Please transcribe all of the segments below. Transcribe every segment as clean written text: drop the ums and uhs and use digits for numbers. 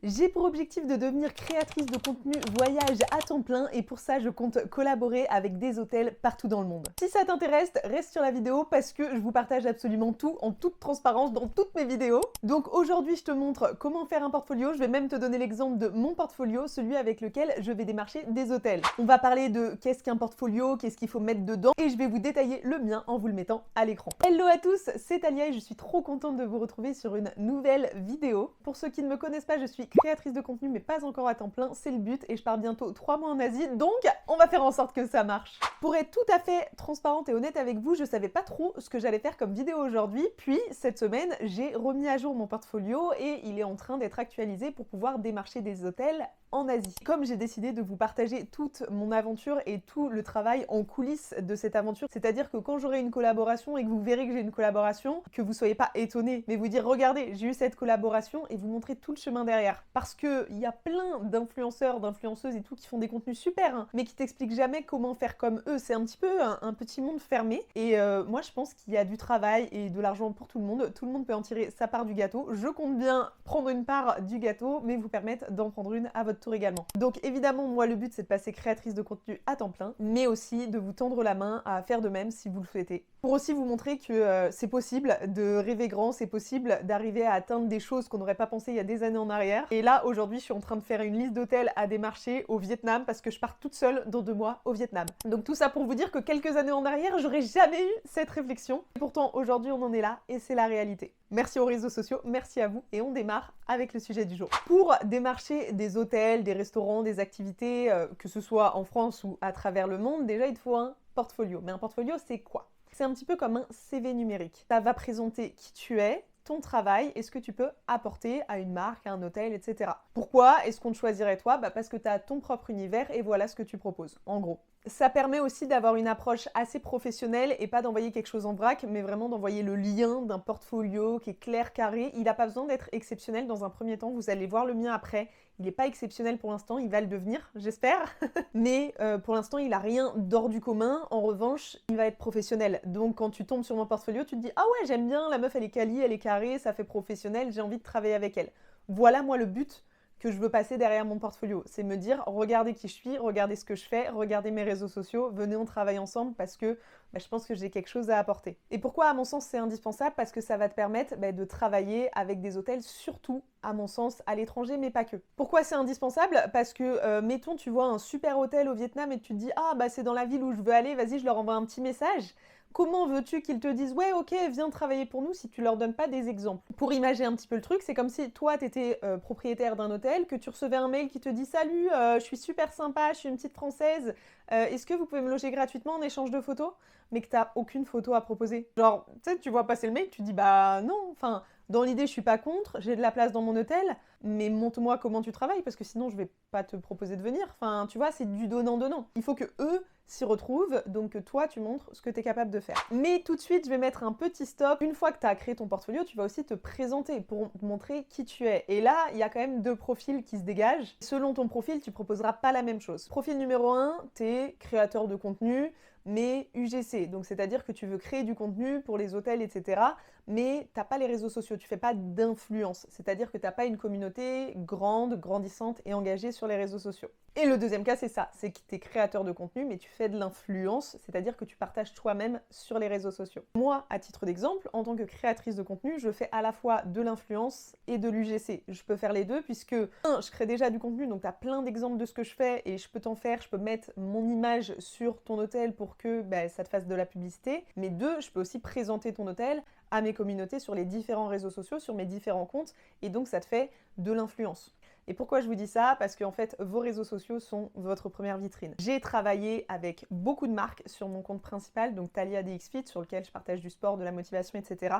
J'ai pour objectif de devenir créatrice de contenu voyage à temps plein et pour ça je compte collaborer avec des hôtels partout dans le monde. Si ça t'intéresse, reste sur la vidéo parce que je vous partage absolument tout en toute transparence dans toutes mes vidéos. Donc aujourd'hui je te montre comment faire un portfolio, je vais même te donner l'exemple de mon portfolio, celui avec lequel je vais démarcher des hôtels. On va parler de qu'est-ce qu'un portfolio, qu'est-ce qu'il faut mettre dedans et je vais vous détailler le mien en vous le mettant à l'écran. Hello à tous, c'est Talia et je suis trop contente de vous retrouver sur une nouvelle vidéo. Pour ceux qui ne me connaissent pas, je suis créatrice de contenu mais pas encore à temps plein, c'est le but et je pars bientôt 3 mois en Asie, donc on va faire en sorte que ça marche. Pour être tout à fait transparente et honnête avec vous, je savais pas trop ce que j'allais faire comme vidéo aujourd'hui, puis cette semaine j'ai remis à jour mon portfolio et il est en train d'être actualisé pour pouvoir démarcher des hôtels en Asie. Comme j'ai décidé de vous partager toute mon aventure et tout le travail en coulisses de cette aventure, c'est-à-dire que quand j'aurai une collaboration et que vous verrez que j'ai une collaboration, que vous soyez pas étonnés, mais vous dire regardez, j'ai eu cette collaboration et vous montrer tout le chemin derrière. Parce que il y a plein d'influenceurs, d'influenceuses et tout qui font des contenus super, hein, mais qui t'expliquent jamais comment faire comme eux. C'est un petit peu un petit monde fermé et moi je pense qu'il y a du travail et de l'argent pour tout le monde peut en tirer sa part du gâteau. Je compte bien prendre une part du gâteau, mais vous permettre d'en prendre une à votre tour également. Donc évidemment, moi le but c'est de passer créatrice de contenu à temps plein, mais aussi de vous tendre la main à faire de même si vous le souhaitez. Pour aussi vous montrer que c'est possible de rêver grand, c'est possible d'arriver à atteindre des choses qu'on n'aurait pas pensé il y a des années en arrière. Et là aujourd'hui je suis en train de faire une liste d'hôtels à démarcher au Vietnam parce que je pars toute seule dans 2 mois au Vietnam. Donc tout ça pour vous dire que quelques années en arrière j'aurais jamais eu cette réflexion. Et pourtant aujourd'hui on en est là et c'est la réalité. Merci aux réseaux sociaux, merci à vous et on démarre avec le sujet du jour. Pour démarcher des hôtels, des restaurants, des activités, que ce soit en France ou à travers le monde, déjà il te faut un portfolio. Mais un portfolio c'est quoi? C'est un petit peu comme un CV numérique. Ça va présenter qui tu es, ton travail et ce que tu peux apporter à une marque, à un hôtel, etc. Pourquoi est-ce qu'on te choisirait toi? Parce que tu as ton propre univers et voilà ce que tu proposes, en gros. Ça permet aussi d'avoir une approche assez professionnelle et pas d'envoyer quelque chose en vrac, mais vraiment d'envoyer le lien d'un portfolio qui est clair, carré. Il n'a pas besoin d'être exceptionnel dans un premier temps, vous allez voir le mien après. Il n'est pas exceptionnel pour l'instant, il va le devenir, j'espère. Mais pour l'instant, il n'a rien d'hors du commun. En revanche, il va être professionnel. Donc quand tu tombes sur mon portfolio, tu te dis « Ah ouais, j'aime bien, la meuf elle est quali, elle est carrée, ça fait professionnel, j'ai envie de travailler avec elle. » Voilà moi le but que je veux passer derrière mon portfolio. C'est me dire, regardez qui je suis, regardez ce que je fais, regardez mes réseaux sociaux, venez on travaille ensemble parce que je pense que j'ai quelque chose à apporter. Et pourquoi à mon sens c'est indispensable? Parce que ça va te permettre de travailler avec des hôtels, surtout à mon sens à l'étranger, mais pas que. Pourquoi c'est indispensable? Parce que mettons tu vois un super hôtel au Vietnam et tu te dis ah c'est dans la ville où je veux aller, vas-y je leur envoie un petit message. Comment veux-tu qu'ils te disent « Ouais, ok, viens travailler pour nous » si tu leur donnes pas des exemples? Pour imaginer un petit peu le truc, c'est comme si toi, tu étais propriétaire d'un hôtel, que tu recevais un mail qui te dit « Salut, je suis super sympa, je suis une petite Française, est-ce que vous pouvez me loger gratuitement en échange de photos ?» Mais que t'as aucune photo à proposer. Genre, tu sais, tu vois passer le mail, tu dis « Bah non, enfin... » Dans l'idée, je suis pas contre, j'ai de la place dans mon hôtel, mais montre-moi comment tu travailles, parce que sinon, je vais pas te proposer de venir. Enfin, tu vois, c'est du donnant-donnant. Il faut que eux s'y retrouvent, donc que toi, tu montres ce que tu es capable de faire. Mais tout de suite, je vais mettre un petit stop. Une fois que tu as créé ton portfolio, tu vas aussi te présenter pour montrer qui tu es. Et là, il y a quand même 2 profils qui se dégagent. Selon ton profil, tu proposeras pas la même chose. Profil numéro 1, tu es créateur de contenu, mais UGC, donc c'est-à-dire que tu veux créer du contenu pour les hôtels, etc., mais t'as pas les réseaux sociaux, tu fais pas d'influence, c'est-à-dire que t'as pas une communauté grande, grandissante et engagée sur les réseaux sociaux. Et le deuxième cas, c'est ça, c'est que tu es créateur de contenu, mais tu fais de l'influence, c'est-à-dire que tu partages toi-même sur les réseaux sociaux. Moi, à titre d'exemple, en tant que créatrice de contenu, je fais à la fois de l'influence et de l'UGC. Je peux faire les deux puisque, je crée déjà du contenu, donc tu as plein d'exemples de ce que je fais et je peux t'en faire, je peux mettre mon image sur ton hôtel pour que ça te fasse de la publicité, mais 2, je peux aussi présenter ton hôtel à mes communautés sur les différents réseaux sociaux, sur mes différents comptes, et donc ça te fait de l'influence. Et pourquoi je vous dis ça? Parce qu'en fait, vos réseaux sociaux sont votre première vitrine. J'ai travaillé avec beaucoup de marques sur mon compte principal, donc Talia DXFit, sur lequel je partage du sport, de la motivation, etc.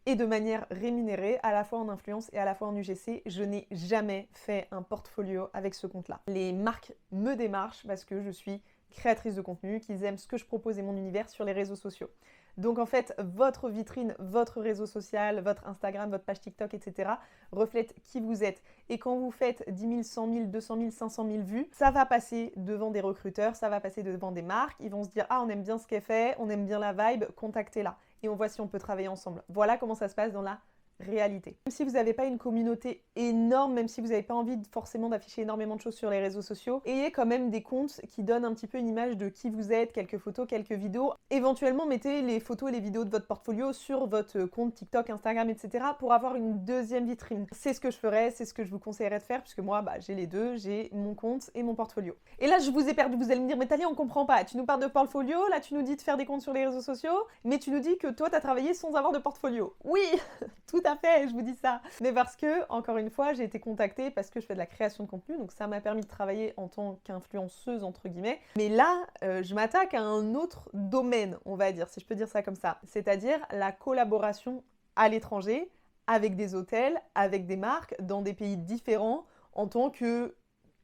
Et de manière rémunérée, à la fois en influence et à la fois en UGC, je n'ai jamais fait un portfolio avec ce compte-là. Les marques me démarchent parce que je suis créatrice de contenu, qu'ils aiment ce que je propose et mon univers sur les réseaux sociaux. Donc en fait, votre vitrine, votre réseau social, votre Instagram, votre page TikTok, etc. reflète qui vous êtes. Et quand vous faites 10 000, 100 000, 200 000, 500 000 vues, ça va passer devant des recruteurs, ça va passer devant des marques. Ils vont se dire « Ah, on aime bien ce qu'elle fait, on aime bien la vibe, contactez-la. » Et on voit si on peut travailler ensemble. Voilà comment ça se passe dans la réalité. Même si vous n'avez pas une communauté énorme, même si vous n'avez pas envie forcément d'afficher énormément de choses sur les réseaux sociaux, ayez quand même des comptes qui donnent un petit peu une image de qui vous êtes, quelques photos, quelques vidéos. Éventuellement, mettez les photos et les vidéos de votre portfolio sur votre compte TikTok, Instagram, etc. pour avoir une deuxième vitrine. C'est ce que je ferais, c'est ce que je vous conseillerais de faire, puisque moi, j'ai les deux, j'ai mon compte et mon portfolio. Et là, je vous ai perdu, vous allez me dire, mais Talia, on comprend pas. Tu nous parles de portfolio, là, tu nous dis de faire des comptes sur les réseaux sociaux, mais tu nous dis que toi, tu as travaillé sans avoir de portfolio. Oui, tout à fait, je vous dis ça. Mais parce que, encore une fois, j'ai été contactée parce que je fais de la création de contenu, donc ça m'a permis de travailler en tant qu'influenceuse, entre guillemets. Mais là, je m'attaque à un autre domaine, on va dire, si je peux dire ça comme ça. C'est-à-dire la collaboration à l'étranger, avec des hôtels, avec des marques, dans des pays différents, en tant que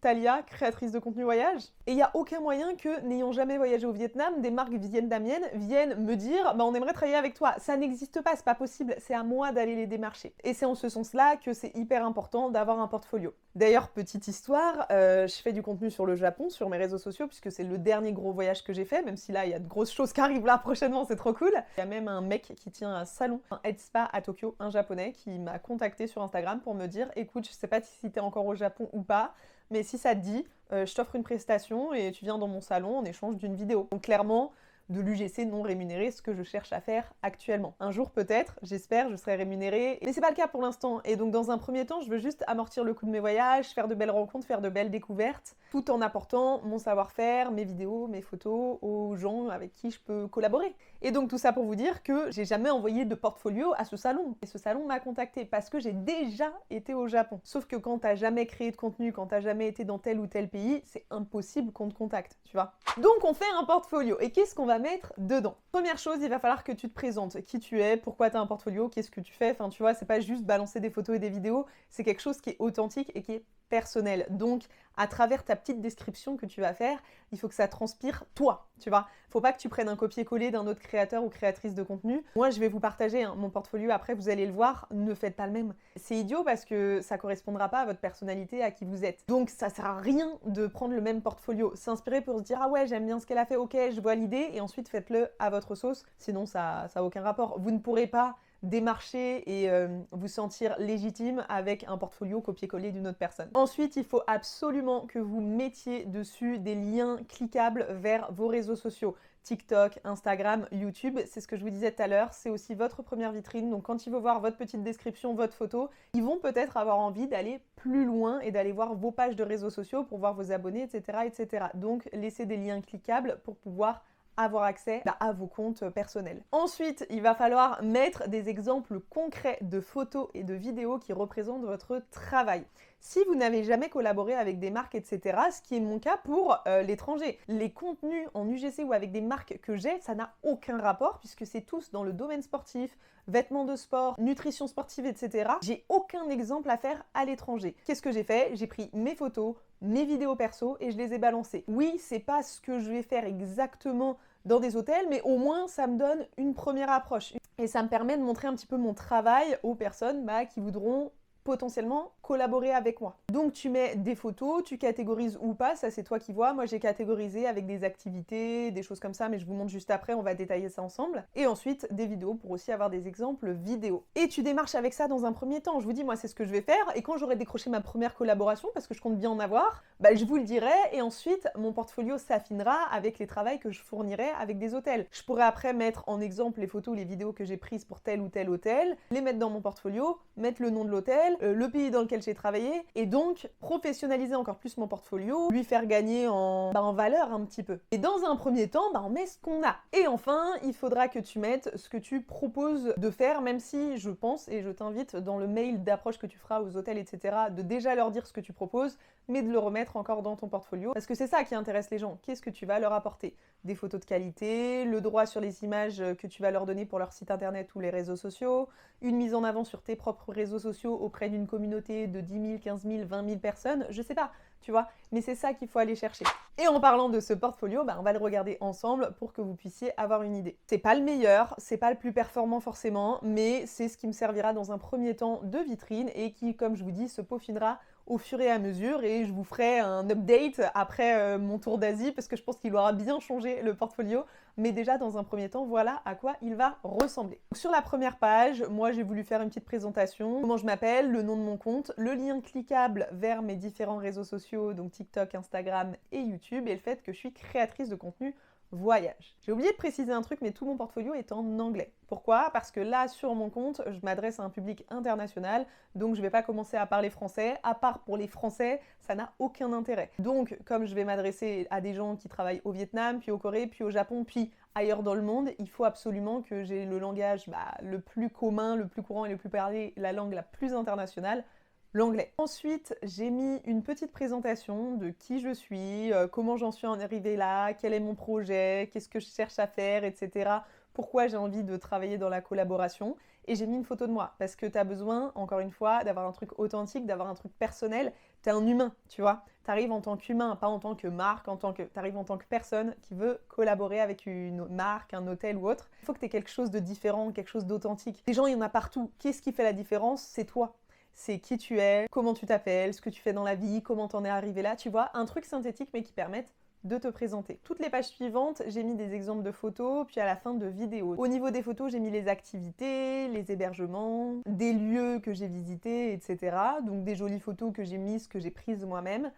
Talia, créatrice de contenu voyage. Et il n'y a aucun moyen que, n'ayant jamais voyagé au Vietnam, des marques vietnamiennes viennent me dire on aimerait travailler avec toi. Ça n'existe pas, c'est pas possible, c'est à moi d'aller les démarcher. Et c'est en ce sens-là que c'est hyper important d'avoir un portfolio. D'ailleurs, petite histoire, je fais du contenu sur le Japon, sur mes réseaux sociaux, puisque c'est le dernier gros voyage que j'ai fait, même si là, il y a de grosses choses qui arrivent là prochainement, c'est trop cool. Il y a même un mec qui tient un salon, un head spa à Tokyo, un japonais, qui m'a contacté sur Instagram pour me dire écoute, je sais pas si t'es encore au Japon ou pas, mais si ça te dit, je t'offre une prestation et tu viens dans mon salon en échange d'une vidéo. Donc clairement, de l'UGC non rémunéré, ce que je cherche à faire actuellement. Un jour peut-être, j'espère, je serai rémunérée, mais c'est pas le cas pour l'instant. Et donc dans un premier temps, je veux juste amortir le coût de mes voyages, faire de belles rencontres, faire de belles découvertes, tout en apportant mon savoir-faire, mes vidéos, mes photos aux gens avec qui je peux collaborer. Et donc tout ça pour vous dire que j'ai jamais envoyé de portfolio à ce salon. Et ce salon m'a contacté parce que j'ai déjà été au Japon. Sauf que quand t'as jamais créé de contenu, quand t'as jamais été dans tel ou tel pays, c'est impossible qu'on te contacte, tu vois. Donc on fait un portfolio. Et qu'est-ce qu'on va mettre dedans? Première chose, il va falloir que tu te présentes. Qui tu es, pourquoi tu as un portfolio, qu'est-ce que tu fais. Enfin, tu vois, c'est pas juste balancer des photos et des vidéos, c'est quelque chose qui est authentique et qui est personnel. Donc, à travers ta petite description que tu vas faire, il faut que ça transpire toi, tu vois. Faut pas que tu prennes un copier-coller d'un autre créateur ou créatrice de contenu. Moi, je vais vous partager mon portfolio, après vous allez le voir, ne faites pas le même. C'est idiot parce que ça correspondra pas à votre personnalité, à qui vous êtes. Donc, ça sert à rien de prendre le même portfolio. S'inspirer pour se dire, ah ouais, j'aime bien ce qu'elle a fait, ok, je vois l'idée, et ensuite faites-le à votre sauce, sinon ça a aucun rapport. Vous ne pourrez pas démarcher et vous sentir légitime avec un portfolio copier-coller d'une autre personne. Ensuite, il faut absolument que vous mettiez dessus des liens cliquables vers vos réseaux sociaux. TikTok, Instagram, YouTube, c'est ce que je vous disais tout à l'heure, c'est aussi votre première vitrine. Donc quand ils vont voir votre petite description, votre photo, ils vont peut-être avoir envie d'aller plus loin et d'aller voir vos pages de réseaux sociaux pour voir vos abonnés, etc., etc. Donc laissez des liens cliquables pour pouvoir avoir accès à vos comptes personnels. Ensuite, il va falloir mettre des exemples concrets de photos et de vidéos qui représentent votre travail. Si vous n'avez jamais collaboré avec des marques, etc., ce qui est mon cas pour l'étranger, les contenus en UGC ou avec des marques que j'ai, ça n'a aucun rapport puisque c'est tous dans le domaine sportif, vêtements de sport, nutrition sportive, etc. J'ai aucun exemple à faire à l'étranger. Qu'est-ce que j'ai fait? J'ai pris mes photos, mes vidéos perso et je les ai balancées. Oui, c'est pas ce que je vais faire exactement dans des hôtels, mais au moins ça me donne une première approche. Et ça me permet de montrer un petit peu mon travail aux personnes qui voudront potentiellement collaborer avec moi. Donc tu mets des photos, tu catégorises ou pas, ça c'est toi qui vois. Moi j'ai catégorisé avec des activités, des choses comme ça, mais je vous montre juste après, on va détailler ça ensemble. Et ensuite des vidéos pour aussi avoir des exemples vidéo. Et tu démarches avec ça dans un premier temps. Je vous dis, moi c'est ce que je vais faire. Et quand j'aurai décroché ma première collaboration, parce que je compte bien en avoir, je vous le dirai. Et ensuite mon portfolio s'affinera avec les travails que je fournirai avec des hôtels. Je pourrai après mettre en exemple les photos, les vidéos que j'ai prises pour tel ou tel hôtel, les mettre dans mon portfolio, mettre le nom de l'hôtel, le pays dans lequel j'ai travaillé, et donc professionnaliser encore plus mon portfolio, lui faire gagner en valeur un petit peu. Et dans un premier temps, on met ce qu'on a. Et enfin, il faudra que tu mettes ce que tu proposes de faire, même si je pense, et je t'invite dans le mail d'approche que tu feras aux hôtels, etc., de déjà leur dire ce que tu proposes, mais de le remettre encore dans ton portfolio, parce que c'est ça qui intéresse les gens. Qu'est-ce que tu vas leur apporter? Des photos de qualité, le droit sur les images que tu vas leur donner pour leur site internet ou les réseaux sociaux, une mise en avant sur tes propres réseaux sociaux auprès d'une communauté de 10 000, 15 000, 20 000 personnes, je sais pas, tu vois, mais c'est ça qu'il faut aller chercher. Et en parlant de ce portfolio, on va le regarder ensemble pour que vous puissiez avoir une idée. C'est pas le meilleur, c'est pas le plus performant forcément, mais c'est ce qui me servira dans un premier temps de vitrine et qui, comme je vous dis, se peaufinera au fur et à mesure, et je vous ferai un update après mon tour d'Asie parce que je pense qu'il aura bien changé le portfolio. mais déjà dans un premier temps, voilà à quoi il va ressembler. Donc, sur la première page, moi j'ai voulu faire une petite présentation, comment je m'appelle, le nom de mon compte, le lien cliquable vers mes différents réseaux sociaux, donc TikTok, Instagram et YouTube, et le fait que je suis créatrice de contenu voyage. J'ai oublié de préciser un truc, mais tout mon portfolio est en anglais. Pourquoi? Parce que là, sur mon compte, je m'adresse à un public international, donc je ne vais pas commencer à parler français. À part pour les Français, ça n'a aucun intérêt. Donc, comme je vais m'adresser à des gens qui travaillent au Vietnam, puis au Corée, puis au Japon, puis ailleurs dans le monde, il faut absolument que j'ai le langage le plus commun, le plus courant et le plus parlé, la langue la plus internationale, l'anglais. Ensuite, j'ai mis une petite présentation de qui je suis, comment j'en suis arrivée là, quel est mon projet, qu'est-ce que je cherche à faire, etc. Pourquoi j'ai envie de travailler dans la collaboration. Et j'ai mis une photo de moi, parce que tu as besoin, encore une fois, d'avoir un truc authentique, d'avoir un truc personnel. Tu es un humain, tu vois. Tu arrives en tant qu'humain, pas en tant que marque, tu arrives en tant que personne qui veut collaborer avec une marque, un hôtel ou autre. Il faut que tu aies quelque chose de différent, quelque chose d'authentique. Les gens, il y en a partout. Qu'est-ce qui fait la différence? C'est toi. C'est qui tu es, comment tu t'appelles, ce que tu fais dans la vie, comment t'en es arrivé là, tu vois, un truc synthétique mais qui permette de te présenter. Toutes les pages suivantes, j'ai mis des exemples de photos, puis à la fin de vidéos. Au niveau des photos, j'ai mis les activités, les hébergements, des lieux que j'ai visités, etc. Donc des jolies photos que j'ai mises, que j'ai prises moi-même.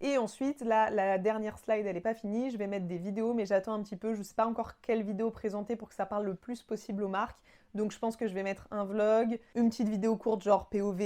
Et ensuite, là, la dernière slide, elle n'est pas finie, je vais mettre des vidéos, mais j'attends un petit peu, je ne sais pas encore quelle vidéo présenter pour que ça parle le plus possible aux marques. Donc je pense que je vais mettre un vlog, une petite vidéo courte genre POV,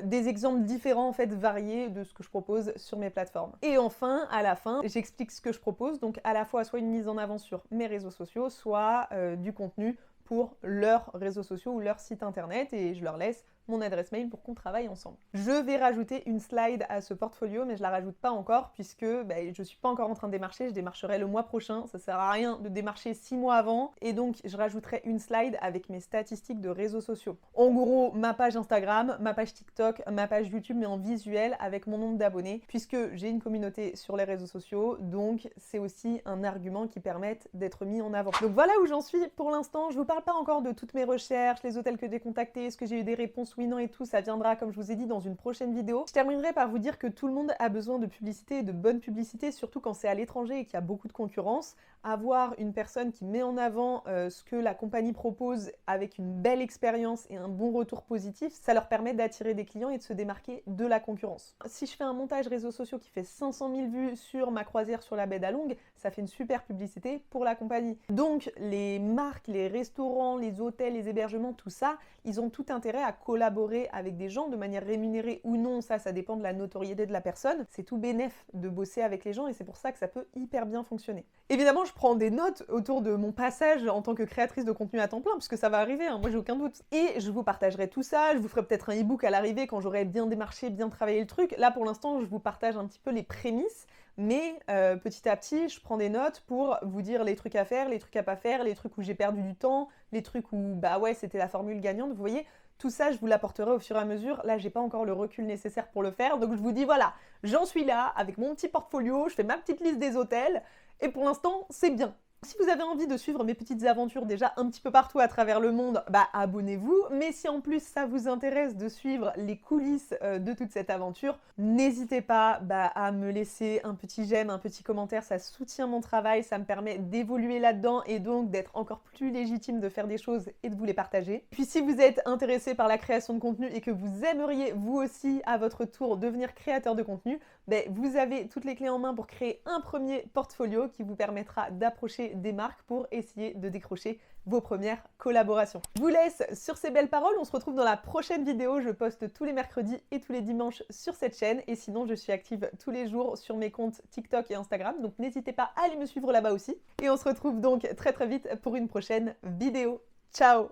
des exemples différents en fait, variés de ce que je propose sur mes plateformes. Et enfin, à la fin, j'explique ce que je propose, donc à la fois soit une mise en avant sur mes réseaux sociaux, soit du contenu pour leurs réseaux sociaux ou leur site internet, et je leur laisse mon adresse mail pour qu'on travaille ensemble. Je vais rajouter une slide à ce portfolio, mais je la rajoute pas encore puisque je suis pas encore en train de démarcher, je démarcherai le mois prochain, ça sert à rien de démarcher 6 mois avant, et donc je rajouterai une slide avec mes statistiques de réseaux sociaux. En gros, ma page Instagram, ma page TikTok, ma page YouTube, mais en visuel avec mon nombre d'abonnés, puisque j'ai une communauté sur les réseaux sociaux, donc c'est aussi un argument qui permet d'être mis en avant. Donc voilà où j'en suis pour l'instant, je vous parle pas encore de toutes mes recherches, les hôtels que j'ai contactés, est-ce que j'ai eu des réponses oui, non et tout, ça viendra comme je vous ai dit dans une prochaine vidéo. Je terminerai par vous dire que tout le monde a besoin de publicité et de bonne publicité, surtout quand c'est à l'étranger et qu'il y a beaucoup de concurrence. Avoir une personne qui met en avant ce que la compagnie propose avec une belle expérience et un bon retour positif, ça leur permet d'attirer des clients et de se démarquer de la concurrence. Si je fais un montage réseaux sociaux qui fait 500 000 vues sur ma croisière sur la baie d'Along, ça fait une super publicité pour la compagnie. Donc les marques, les restaurants, les hôtels, les hébergements, tout ça, ils ont tout intérêt à collaborer avec des gens de manière rémunérée ou non, ça dépend de la notoriété de la personne. C'est tout bénef de bosser avec les gens et c'est pour ça que ça peut hyper bien fonctionner. Évidemment, je prends des notes autour de mon passage en tant que créatrice de contenu à temps plein, parce que ça va arriver, hein, moi j'ai aucun doute. Et je vous partagerai tout ça, je vous ferai peut-être un e-book à l'arrivée quand j'aurai bien démarché, bien travaillé le truc. Là pour l'instant, je vous partage un petit peu les prémices, mais petit à petit, je prends des notes pour vous dire les trucs à faire, les trucs à pas faire, les trucs où j'ai perdu du temps, les trucs où c'était la formule gagnante, vous voyez. Tout ça, je vous l'apporterai au fur et à mesure. Là, j'ai pas encore le recul nécessaire pour le faire, donc je vous dis voilà, j'en suis là avec mon petit portfolio, je fais ma petite liste des hôtels, et pour l'instant, c'est bien. Si vous avez envie de suivre mes petites aventures déjà un petit peu partout à travers le monde, abonnez-vous. Mais si en plus ça vous intéresse de suivre les coulisses de toute cette aventure, n'hésitez pas à me laisser un petit j'aime, un petit commentaire, ça soutient mon travail, ça me permet d'évoluer là-dedans et donc d'être encore plus légitime de faire des choses et de vous les partager. Puis si vous êtes intéressé par la création de contenu et que vous aimeriez vous aussi à votre tour devenir créateur de contenu, vous avez toutes les clés en main pour créer un premier portfolio qui vous permettra d'approcher des marques pour essayer de décrocher vos premières collaborations. Je vous laisse sur ces belles paroles, on se retrouve dans la prochaine vidéo, je poste tous les mercredis et tous les dimanches sur cette chaîne et sinon je suis active tous les jours sur mes comptes TikTok et Instagram, donc n'hésitez pas à aller me suivre là-bas aussi. Et on se retrouve donc très très vite pour une prochaine vidéo. Ciao!